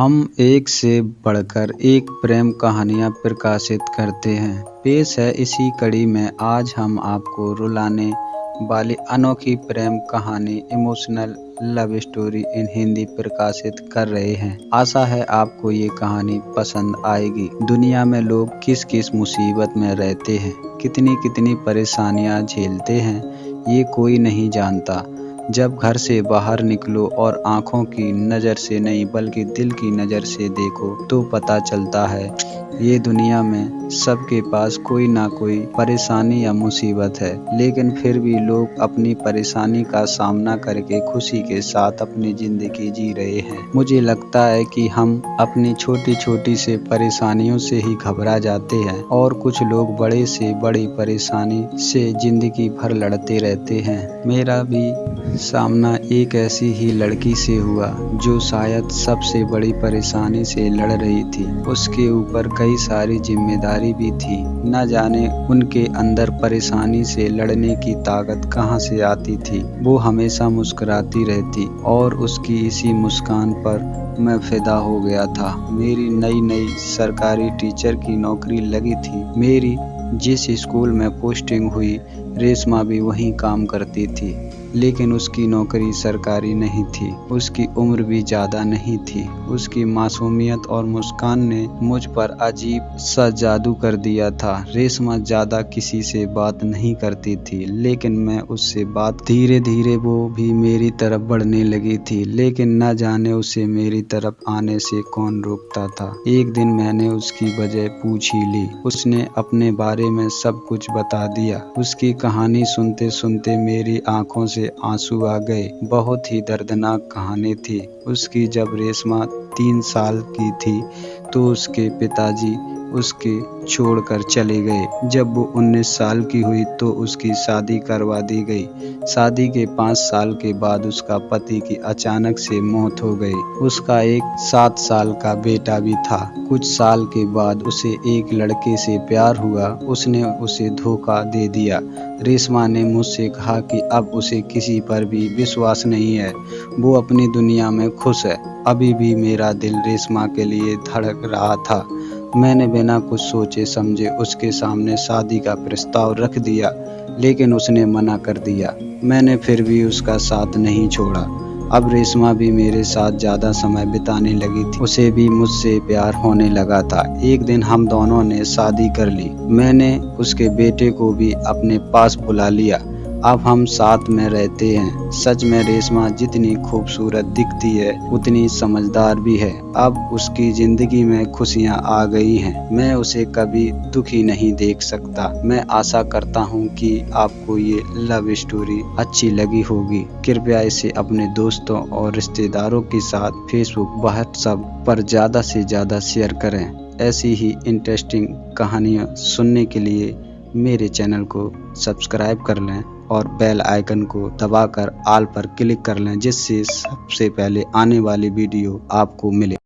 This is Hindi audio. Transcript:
हम एक से बढ़कर एक प्रेम कहानियाँ प्रकाशित करते हैं। पेश है इसी कड़ी में आज हम आपको रुलाने वाली अनोखी प्रेम कहानी emotional love story in Hindi प्रकाशित कर रहे हैं। आशा है आपको ये कहानी पसंद आएगी। दुनिया में लोग किस किस मुसीबत में रहते हैं, कितनी कितनी परेशानियां झेलते हैं, ये कोई नहीं जानता। जब घर से बाहर निकलो और आँखों की नज़र से नहीं बल्कि दिल की नज़र से देखो तो पता चलता है ये दुनिया में सबके पास कोई ना कोई परेशानी या मुसीबत है, लेकिन फिर भी लोग अपनी परेशानी का सामना करके खुशी के साथ अपनी ज़िंदगी जी रहे हैं। मुझे लगता है कि हम अपनी छोटी छोटी से परेशानियों से ही घबरा जाते हैं और कुछ लोग बड़े से बड़ी परेशानी से ज़िंदगी भर लड़ते रहते हैं। मेरा भी सामना एक ऐसी ही लड़की से हुआ जो शायद सबसे बड़ी परेशानी से लड़ रही थी। उसके ऊपर कई सारी जिम्मेदारी भी थी। न जाने उनके अंदर परेशानी से लड़ने की ताकत कहाँ से आती थी। वो हमेशा मुस्कुराती रहती और उसकी इसी मुस्कान पर मैं फिदा हो गया था। मेरी नई नई सरकारी टीचर की नौकरी लगी थी। मेरी जिस स्कूल में पोस्टिंग हुई रेशमा भी वहीं काम करती थी, लेकिन उसकी नौकरी सरकारी नहीं थी। उसकी उम्र भी ज़्यादा नहीं थी। उसकी मासूमियत और मुस्कान ने मुझ पर अजीब सा जादू कर दिया था। रेशमा ज़्यादा किसी से बात नहीं करती थी, लेकिन मैं उससे बात धीरे धीरे वो भी मेरी तरफ बढ़ने लगी थी, लेकिन न जाने उसे मेरी तरफ आने से कौन रोकता था। एक दिन मैंने उसकी वजह पूछ ही ली। उसने अपने बारे में सब कुछ बता दिया। उसकी कहानी सुनते सुनते मेरी आंखों से आंसू आ गए। बहुत ही दर्दनाक कहानी थी उसकी। जब रेशमा 3 साल की थी तो उसके पिताजी उसके छोड़कर चले गए। जब वो 19 साल की हुई तो उसकी शादी करवा दी गई। शादी के 5 साल के बाद उसका पति की अचानक से मौत हो गई। उसका एक 7 साल का बेटा भी था। कुछ साल के बाद उसे एक लड़के से प्यार हुआ। उसने उसे धोखा दे दिया। रेशमा ने मुझसे कहा कि अब उसे किसी पर भी विश्वास नहीं है। वो अपनी दुनिया में खुश है। अभी भी मेरा दिल रेशमा के लिए धड़क रहा था। मैंने बिना कुछ सोचे समझे उसके सामने शादी का प्रस्ताव रख दिया, लेकिन उसने मना कर दिया। मैंने फिर भी उसका साथ नहीं छोड़ा। अब रेशमा भी मेरे साथ ज़्यादा समय बिताने लगी थी। उसे भी मुझसे प्यार होने लगा था। एक दिन हम दोनों ने शादी कर ली। मैंने उसके बेटे को भी अपने पास बुला लिया। अब हम साथ में रहते हैं। सच में रेशमा जितनी खूबसूरत दिखती है उतनी समझदार भी है। अब उसकी जिंदगी में खुशियां आ गई हैं। मैं उसे कभी दुखी नहीं देख सकता। मैं आशा करता हूं कि आपको ये लव स्टोरी अच्छी लगी होगी। कृपया इसे अपने दोस्तों और रिश्तेदारों के साथ फेसबुक व्हाट्सएप पर ज़्यादा से ज़्यादा शेयर करें। ऐसी ही इंटरेस्टिंग कहानियाँ सुनने के लिए मेरे चैनल को सब्सक्राइब कर लें और बेल आइकन को दबाकर ऑल पर क्लिक कर लें, जिससे सबसे पहले आने वाली वीडियो आपको मिले।